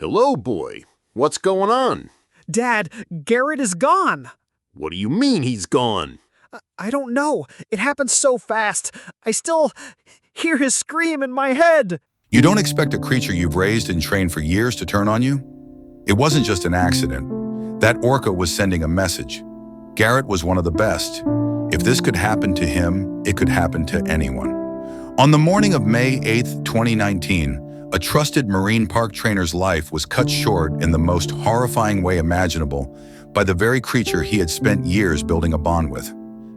Hello, boy. What's going on? Dad, Garrett is gone. What do you mean he's gone? I don't know. It happened so fast. I still hear his scream in my head. You don't expect a creature you've raised and trained for years to turn on you? It wasn't just an accident. That Orca was sending a message. Garrett was one of the best. If this could happen to him, it could happen to anyone. On the morning of May 8, 2019, a trusted marine park trainer's life was cut short in the most horrifying way imaginable by the very creature he had spent years building a bond with.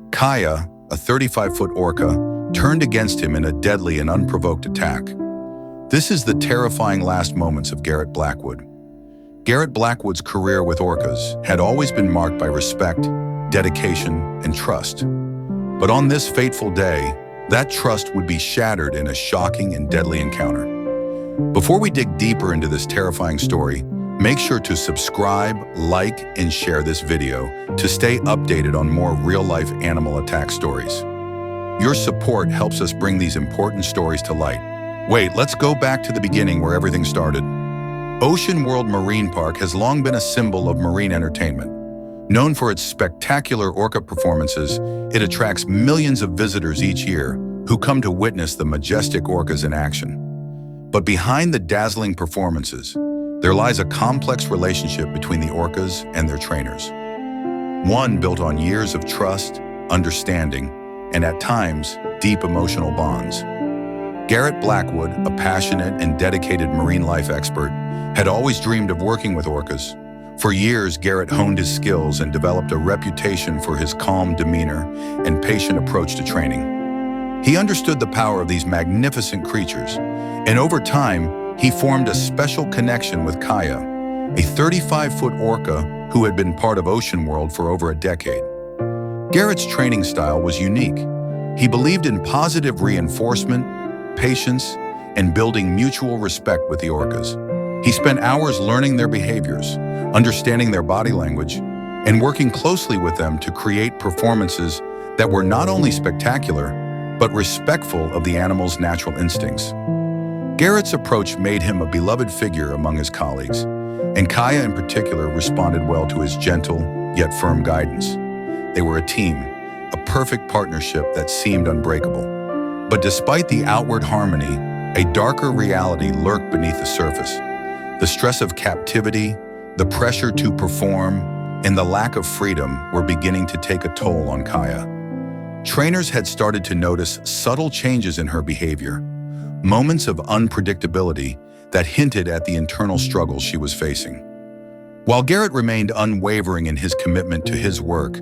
Kaia, a 35-foot orca, turned against him in a deadly and unprovoked attack. This is the terrifying last moments of Garrett Blackwood. Garrett Blackwood's career with orcas had always been marked by respect, dedication, and trust. But on this fateful day, that trust would be shattered in a shocking and deadly encounter. Before we dig deeper into this terrifying story, make sure to subscribe, like, and share this video to stay updated on more real-life animal attack stories. Your support helps us bring these important stories to light. Wait, let's go back to the beginning where everything started. Ocean World Marine Park has long been a symbol of marine entertainment. Known for its spectacular orca performances, it attracts millions of visitors each year who come to witness the majestic orcas in action. But behind the dazzling performances, there lies a complex relationship between the orcas and their trainers. One built on years of trust, understanding, and at times, deep emotional bonds. Garrett Blackwood, a passionate and dedicated marine life expert, had always dreamed of working with orcas. For years, Garrett honed his skills and developed a reputation for his calm demeanor and patient approach to training. He understood the power of these magnificent creatures, and over time, he formed a special connection with Kaia, a 35-foot orca who had been part of Ocean World for over a decade. Garrett's training style was unique. He believed in positive reinforcement, patience, and building mutual respect with the orcas. He spent hours learning their behaviors, understanding their body language, and working closely with them to create performances that were not only spectacular, but respectful of the animal's natural instincts. Garrett's approach made him a beloved figure among his colleagues, and Kaia in particular responded well to his gentle, yet firm guidance. They were a team, a perfect partnership that seemed unbreakable. But despite the outward harmony, a darker reality lurked beneath the surface. The stress of captivity, the pressure to perform, and the lack of freedom were beginning to take a toll on Kaia. Trainers had started to notice subtle changes in her behavior, moments of unpredictability that hinted at the internal struggles she was facing. While Garrett remained unwavering in his commitment to his work,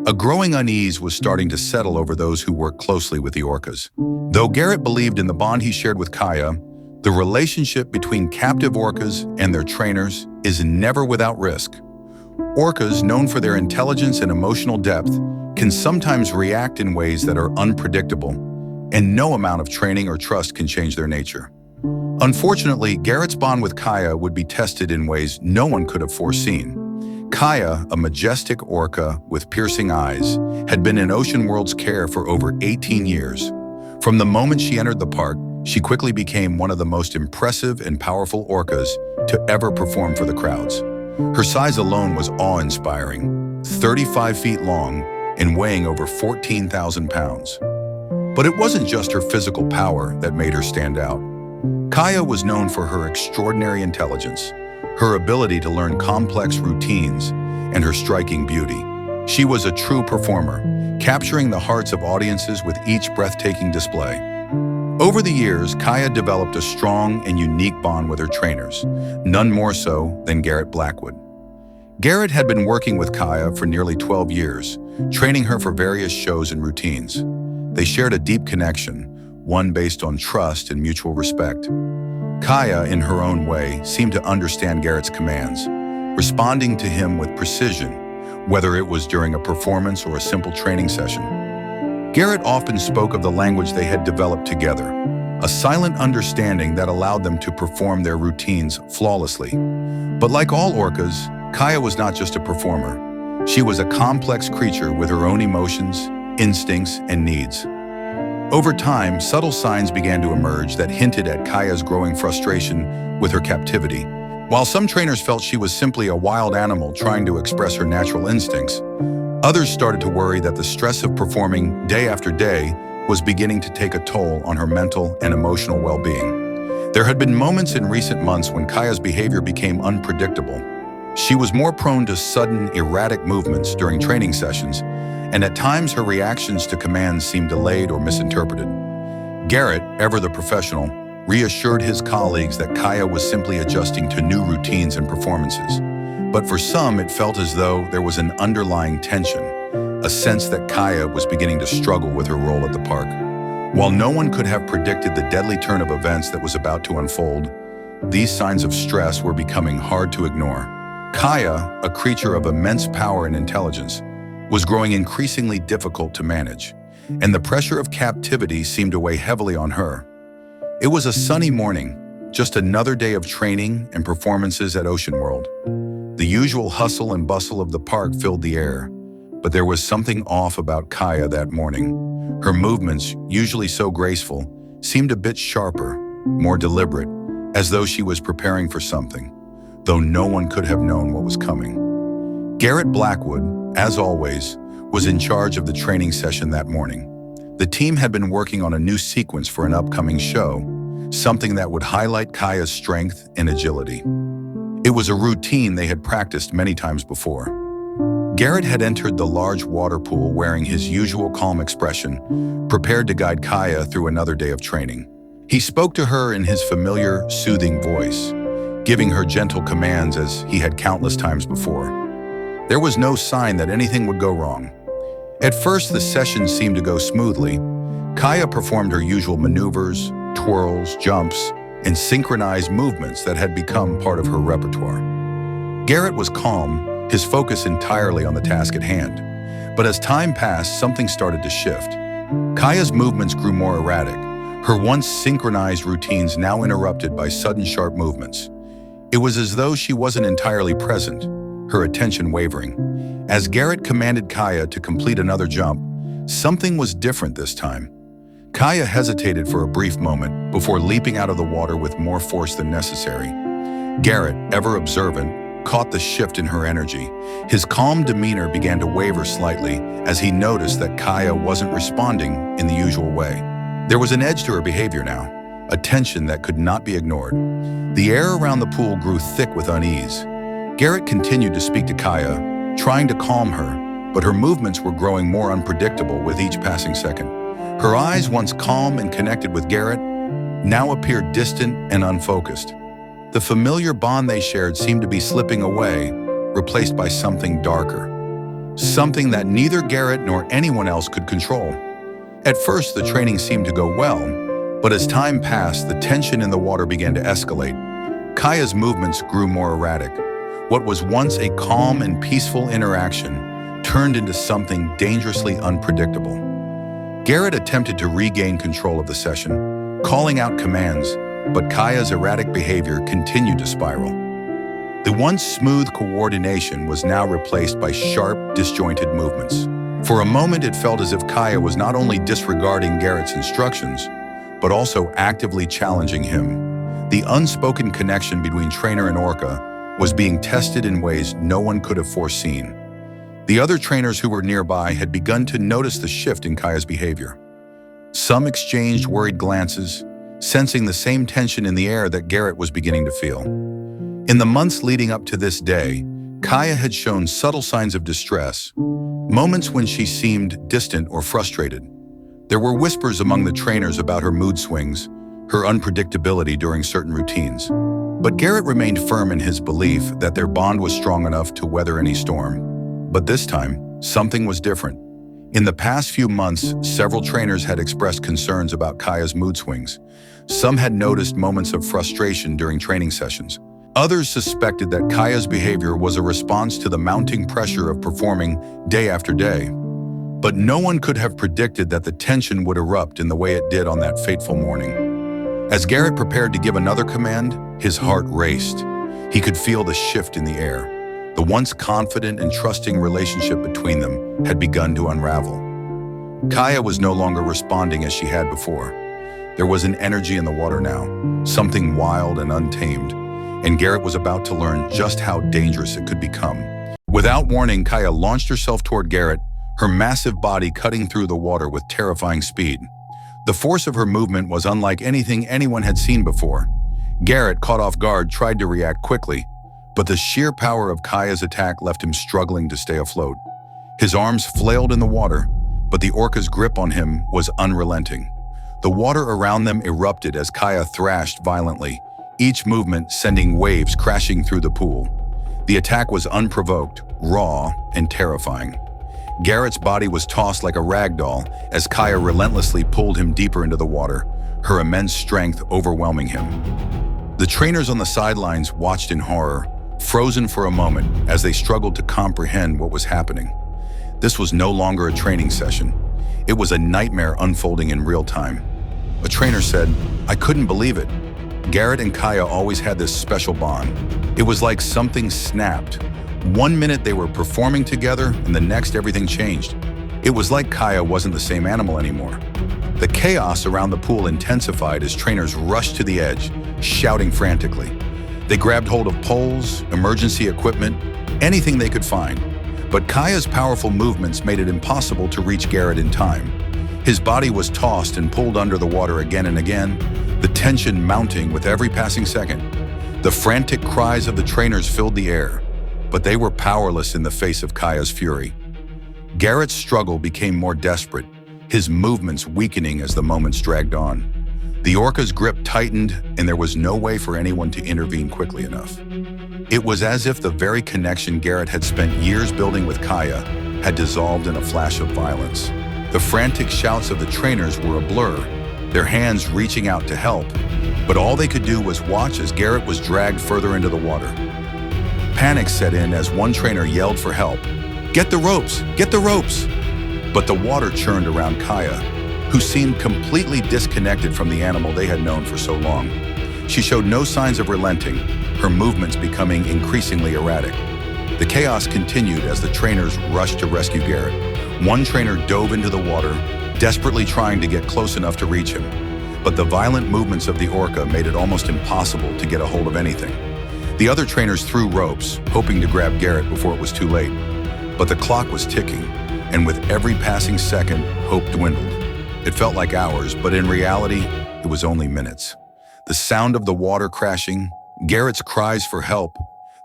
a growing unease was starting to settle over those who worked closely with the orcas. Though Garrett believed in the bond he shared with Kaia, the relationship between captive orcas and their trainers is never without risk. Orcas, known for their intelligence and emotional depth, can sometimes react in ways that are unpredictable, and no amount of training or trust can change their nature. Unfortunately, Garrett's bond with Kaia would be tested in ways no one could have foreseen. Kaia, a majestic orca with piercing eyes, had been in Ocean World's care for over 18 years. From the moment she entered the park, she quickly became one of the most impressive and powerful orcas to ever perform for the crowds. Her size alone was awe-inspiring, 35 feet long and weighing over 14,000 pounds. But it wasn't just her physical power that made her stand out. Kaia was known for her extraordinary intelligence, her ability to learn complex routines, and her striking beauty. She was a true performer, capturing the hearts of audiences with each breathtaking display. Over the years, Kaia developed a strong and unique bond with her trainers, none more so than Garrett Blackwood. Garrett had been working with Kaia for nearly 12 years, training her for various shows and routines. They shared a deep connection, one based on trust and mutual respect. Kaia, in her own way, seemed to understand Garrett's commands, responding to him with precision, whether it was during a performance or a simple training session. Garrett often spoke of the language they had developed together, a silent understanding that allowed them to perform their routines flawlessly. But like all orcas, Kaia was not just a performer. She was a complex creature with her own emotions, instincts, and needs. Over time, subtle signs began to emerge that hinted at Kaia's growing frustration with her captivity, While some trainers felt she was simply a wild animal trying to express her natural instincts, others started to worry that the stress of performing day after day was beginning to take a toll on her mental and emotional well-being. There had been moments in recent months when Kaia's behavior became unpredictable. She was more prone to sudden, erratic movements during training sessions, and at times her reactions to commands seemed delayed or misinterpreted. Garrett, ever the professional, reassured his colleagues that Kaia was simply adjusting to new routines and performances. But for some, it felt as though there was an underlying tension, a sense that Kaia was beginning to struggle with her role at the park. While no one could have predicted the deadly turn of events that was about to unfold, these signs of stress were becoming hard to ignore. Kaia, a creature of immense power and intelligence, was growing increasingly difficult to manage, and the pressure of captivity seemed to weigh heavily on her. It was a sunny morning, just another day of training and performances at Ocean World. The usual hustle and bustle of the park filled the air, but there was something off about Kaia that morning. Her movements, usually so graceful, seemed a bit sharper, more deliberate, as though she was preparing for something, though no one could have known what was coming. Garrett Blackwood, as always, was in charge of the training session that morning. The team had been working on a new sequence for an upcoming show, something that would highlight Kaia's strength and agility. It was a routine they had practiced many times before. Garrett had entered the large water pool wearing his usual calm expression, prepared to guide Kaia through another day of training. He spoke to her in his familiar, soothing voice, giving her gentle commands as he had countless times before. There was no sign that anything would go wrong. At first, the session seemed to go smoothly. Kaia performed her usual maneuvers, twirls, jumps, and synchronized movements that had become part of her repertoire. Garrett was calm, his focus entirely on the task at hand. But as time passed, something started to shift. Kaia's movements grew more erratic, her once synchronized routines now interrupted by sudden sharp movements. It was as though she wasn't entirely present, her attention wavering. As Garrett commanded Kaia to complete another jump, something was different this time. Kaia hesitated for a brief moment before leaping out of the water with more force than necessary. Garrett, ever observant, caught the shift in her energy. His calm demeanor began to waver slightly as he noticed that Kaia wasn't responding in the usual way. There was an edge to her behavior now, a tension that could not be ignored. The air around the pool grew thick with unease. Garrett continued to speak to Kaia, trying to calm her, but her movements were growing more unpredictable with each passing second. Her eyes, once calm and connected with Garrett, now appeared distant and unfocused. The familiar bond they shared seemed to be slipping away, replaced by something darker. Something that neither Garrett nor anyone else could control. At first, the training seemed to go well, but as time passed, the tension in the water began to escalate. Kaia's movements grew more erratic. What was once a calm and peaceful interaction turned into something dangerously unpredictable. Garrett attempted to regain control of the session, calling out commands, but Kaia's erratic behavior continued to spiral. The once smooth coordination was now replaced by sharp, disjointed movements. For a moment, it felt as if Kaia was not only disregarding Garrett's instructions, but also actively challenging him. The unspoken connection between trainer and Orca was being tested in ways no one could have foreseen. The other trainers who were nearby had begun to notice the shift in Kaia's behavior. Some exchanged worried glances, sensing the same tension in the air that Garrett was beginning to feel. In the months leading up to this day, Kaia had shown subtle signs of distress, moments when she seemed distant or frustrated. There were whispers among the trainers about her mood swings, her unpredictability during certain routines. But Garrett remained firm in his belief that their bond was strong enough to weather any storm. But this time, something was different. In the past few months, several trainers had expressed concerns about Kaia's mood swings. Some had noticed moments of frustration during training sessions. Others suspected that Kaia's behavior was a response to the mounting pressure of performing day after day. But no one could have predicted that the tension would erupt in the way it did on that fateful morning. As Garrett prepared to give another command, his heart raced. He could feel the shift in the air. The once confident and trusting relationship between them had begun to unravel. Kaia was no longer responding as she had before. There was an energy in the water now, something wild and untamed, and Garrett was about to learn just how dangerous it could become. Without warning, Kaia launched herself toward Garrett, her massive body cutting through the water with terrifying speed. The force of her movement was unlike anything anyone had seen before. Garrett, caught off guard, tried to react quickly, but the sheer power of Kaia's attack left him struggling to stay afloat. His arms flailed in the water, but the orca's grip on him was unrelenting. The water around them erupted as Kaia thrashed violently, each movement sending waves crashing through the pool. The attack was unprovoked, raw, and terrifying. Garrett's body was tossed like a rag doll as Kaia relentlessly pulled him deeper into the water, her immense strength overwhelming him. The trainers on the sidelines watched in horror, frozen for a moment as they struggled to comprehend what was happening. This was no longer a training session. It was a nightmare unfolding in real time. A trainer said, "I couldn't believe it. Garrett and Kaia always had this special bond. It was like something snapped. One minute they were performing together, and the next everything changed. It was like Kaia wasn't the same animal anymore." The chaos around the pool intensified as trainers rushed to the edge, shouting frantically. They grabbed hold of poles, emergency equipment, anything they could find. But Kaia's powerful movements made it impossible to reach Garrett in time. His body was tossed and pulled under the water again and again, the tension mounting with every passing second. The frantic cries of the trainers filled the air, but they were powerless in the face of Kaia's fury. Garrett's struggle became more desperate, his movements weakening as the moments dragged on. The orca's grip tightened, and there was no way for anyone to intervene quickly enough. It was as if the very connection Garrett had spent years building with Kaia had dissolved in a flash of violence. The frantic shouts of the trainers were a blur, their hands reaching out to help, but all they could do was watch as Garrett was dragged further into the water. Panic set in as one trainer yelled for help. "Get the ropes! Get the ropes!" But the water churned around Kaia, who seemed completely disconnected from the animal they had known for so long. She showed no signs of relenting, her movements becoming increasingly erratic. The chaos continued as the trainers rushed to rescue Garrett. One trainer dove into the water, desperately trying to get close enough to reach him. But the violent movements of the orca made it almost impossible to get a hold of anything. The other trainers threw ropes, hoping to grab Garrett before it was too late. But the clock was ticking, and with every passing second, hope dwindled. It felt like hours, but in reality, it was only minutes. The sound of the water crashing, Garrett's cries for help,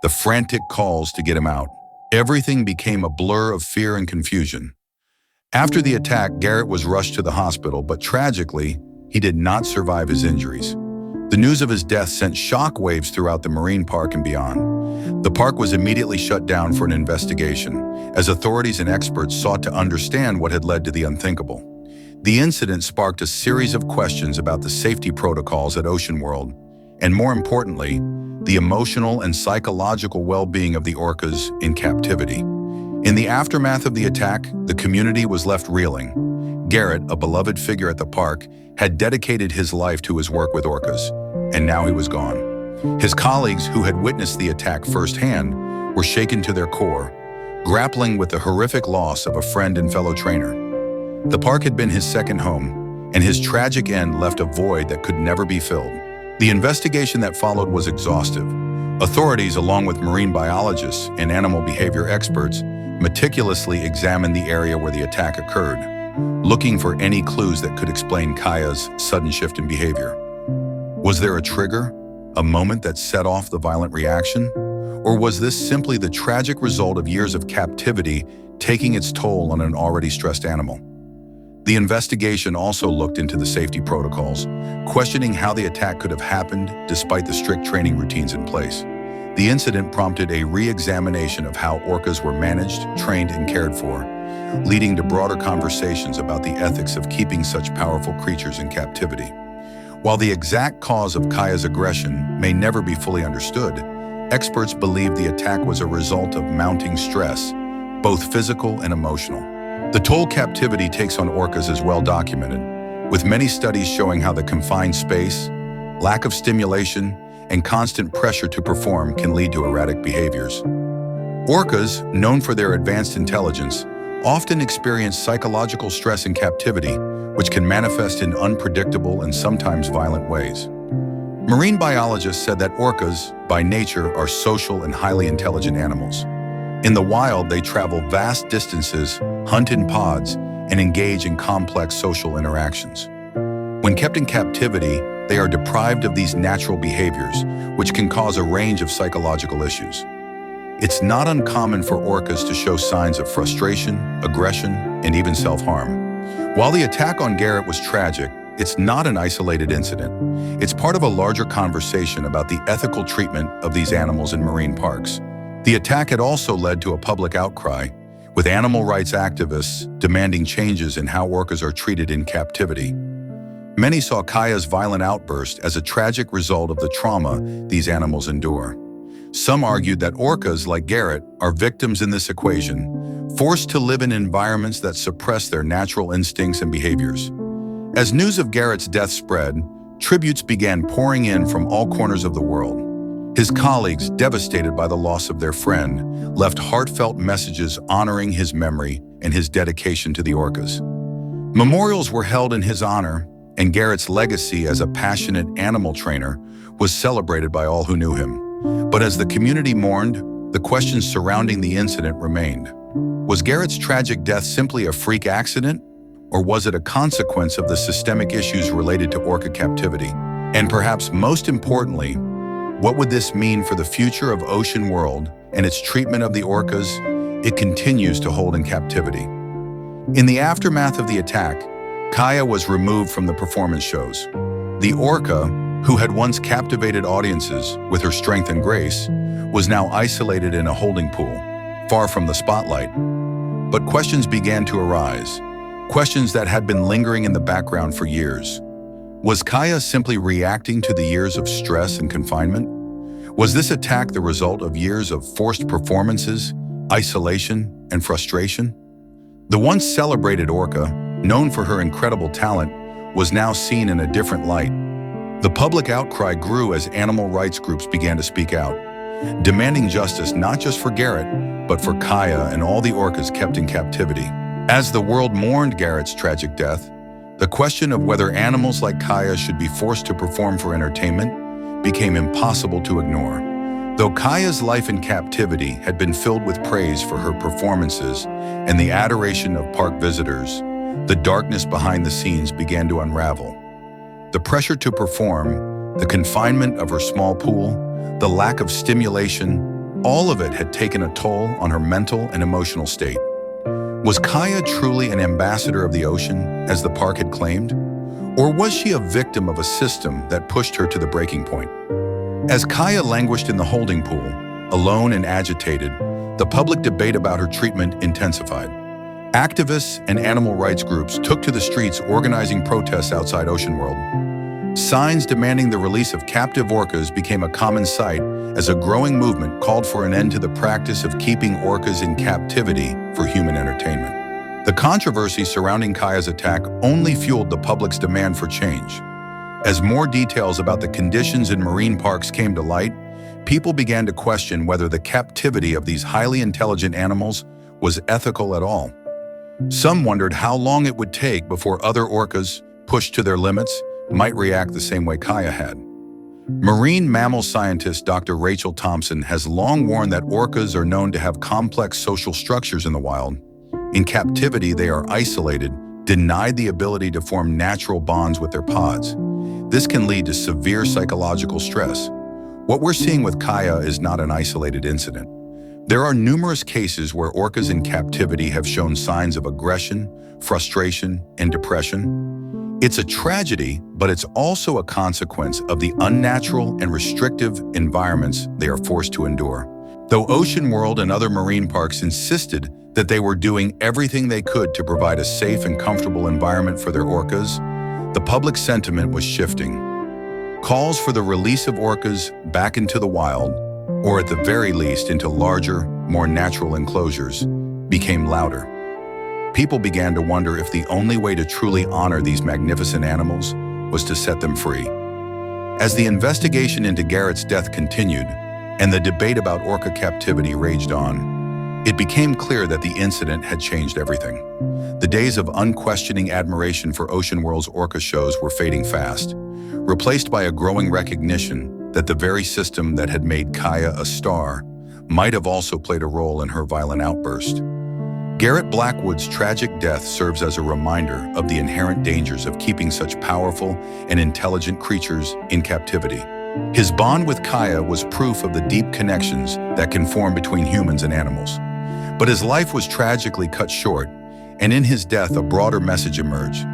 the frantic calls to get him out. Everything became a blur of fear and confusion. After the attack, Garrett was rushed to the hospital, but tragically, he did not survive his injuries. The news of his death sent shockwaves throughout the marine park and beyond. The park was immediately shut down for an investigation, as authorities and experts sought to understand what had led to the unthinkable. The incident sparked a series of questions about the safety protocols at Ocean World, and more importantly, the emotional and psychological well-being of the orcas in captivity. In the aftermath of the attack, the community was left reeling. Garrett, a beloved figure at the park, had dedicated his life to his work with orcas, and now he was gone. His colleagues, who had witnessed the attack firsthand, were shaken to their core, grappling with the horrific loss of a friend and fellow trainer. The park had been his second home, and his tragic end left a void that could never be filled. The investigation that followed was exhaustive. Authorities, along with marine biologists and animal behavior experts, meticulously examined the area where the attack occurred, looking for any clues that could explain Kaia's sudden shift in behavior. Was there a trigger, a moment that set off the violent reaction? Or was this simply the tragic result of years of captivity taking its toll on an already stressed animal? The investigation also looked into the safety protocols, questioning how the attack could have happened despite the strict training routines in place. The incident prompted a re-examination of how orcas were managed, trained, and cared for, leading to broader conversations about the ethics of keeping such powerful creatures in captivity. While the exact cause of Kaia's aggression may never be fully understood, experts believe the attack was a result of mounting stress, both physical and emotional. The toll captivity takes on orcas is well documented, with many studies showing how the confined space, lack of stimulation, and constant pressure to perform can lead to erratic behaviors. Orcas, known for their advanced intelligence, often experience psychological stress in captivity, which can manifest in unpredictable and sometimes violent ways. Marine biologists said that orcas, by nature, are social and highly intelligent animals. In the wild, they travel vast distances, hunt in pods, and engage in complex social interactions. When kept in captivity, they are deprived of these natural behaviors, which can cause a range of psychological issues. It's not uncommon for orcas to show signs of frustration, aggression, and even self-harm. While the attack on Garrett was tragic, it's not an isolated incident. It's part of a larger conversation about the ethical treatment of these animals in marine parks. The attack had also led to a public outcry, with animal rights activists demanding changes in how orcas are treated in captivity. Many saw Kaia's violent outburst as a tragic result of the trauma these animals endure. Some argued that orcas, like Garrett, are victims in this equation, forced to live in environments that suppress their natural instincts and behaviors. As news of Garrett's death spread, tributes began pouring in from all corners of the world. His colleagues, devastated by the loss of their friend, left heartfelt messages honoring his memory and his dedication to the orcas. Memorials were held in his honor, and Garrett's legacy as a passionate animal trainer was celebrated by all who knew him. But as the community mourned, the questions surrounding the incident remained. Was Garrett's tragic death simply a freak accident, or was it a consequence of the systemic issues related to orca captivity? And perhaps most importantly, what would this mean for the future of ocean world and its treatment of the orcas it continues to hold in captivity? In the aftermath of the attack, Kaia was removed from the performance shows. The orca, who had once captivated audiences with her strength and grace, was now isolated in a holding pool, far from the spotlight. But questions began to arise, questions that had been lingering in the background for years. Was Kaia simply reacting to the years of stress and confinement? Was this attack the result of years of forced performances, isolation, and frustration? The once celebrated orca, known for her incredible talent, was now seen in a different light. The public outcry grew as animal rights groups began to speak out, demanding justice not just for Garrett, but for Kaia and all the orcas kept in captivity. As the world mourned Garrett's tragic death, the question of whether animals like Kaia should be forced to perform for entertainment became impossible to ignore. Though Kaia's life in captivity had been filled with praise for her performances and the adoration of park visitors, the darkness behind the scenes began to unravel. The pressure to perform, the confinement of her small pool, the lack of stimulation, all of it had taken a toll on her mental and emotional state. Was Kaia truly an ambassador of the ocean, as the park had claimed? Or was she a victim of a system that pushed her to the breaking point? As Kaia languished in the holding pool, alone and agitated, the public debate about her treatment intensified. Activists and animal rights groups took to the streets organizing protests outside Ocean World. Signs demanding the release of captive orcas became a common sight as a growing movement called for an end to the practice of keeping orcas in captivity for human entertainment. The controversy surrounding Kaia's attack only fueled the public's demand for change. As more details about the conditions in marine parks came to light, people began to question whether the captivity of these highly intelligent animals was ethical at all. Some wondered how long it would take before other orcas, pushed to their limits, might react the same way Kaia had. Marine mammal scientist Dr. Rachel Thompson has long warned that orcas are known to have complex social structures in the wild. In captivity, they are isolated, denied the ability to form natural bonds with their pods. This can lead to severe psychological stress. What we're seeing with Kaia is not an isolated incident. There are numerous cases where orcas in captivity have shown signs of aggression, frustration, and depression. It's a tragedy, but it's also a consequence of the unnatural and restrictive environments they are forced to endure. Though Ocean World and other marine parks insisted that they were doing everything they could to provide a safe and comfortable environment for their orcas, the public sentiment was shifting. Calls for the release of orcas back into the wild, or at the very least into larger, more natural enclosures, became louder. People began to wonder if the only way to truly honor these magnificent animals was to set them free. As the investigation into Garrett's death continued and the debate about orca captivity raged on, it became clear that the incident had changed everything. The days of unquestioning admiration for Ocean World's Orca shows were fading fast, replaced by a growing recognition that the very system that had made Kaia a star might have also played a role in her violent outburst. Garrett Blackwood's tragic death serves as a reminder of the inherent dangers of keeping such powerful and intelligent creatures in captivity. His bond with Kaia was proof of the deep connections that can form between humans and animals. But his life was tragically cut short, and in his death a broader message emerged.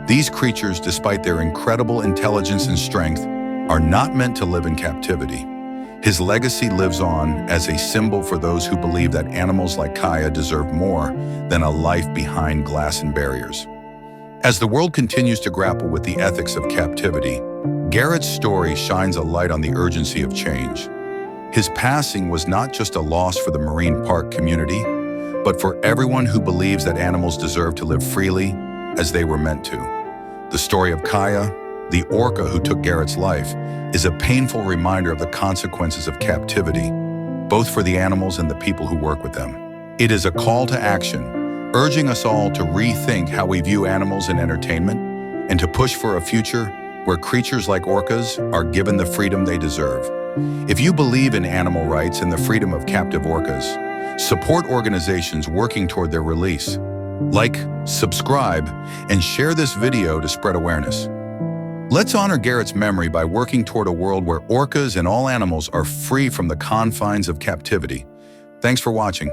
These creatures, despite their incredible intelligence and strength, are not meant to live in captivity. His legacy lives on as a symbol for those who believe that animals like Kaia deserve more than a life behind glass and barriers. As the world continues to grapple with the ethics of captivity, Garrett's story shines a light on the urgency of change. His passing was not just a loss for the marine park community, but for everyone who believes that animals deserve to live freely as they were meant to. The story of Kaia, the orca who took Garrett's life, is a painful reminder of the consequences of captivity, both for the animals and the people who work with them. It is a call to action, urging us all to rethink how we view animals in entertainment and to push for a future where creatures like orcas are given the freedom they deserve. If you believe in animal rights and the freedom of captive orcas, support organizations working toward their release. Like, subscribe, and share this video to spread awareness. Let's honor Garrett's memory by working toward a world where orcas and all animals are free from the confines of captivity. Thanks for watching.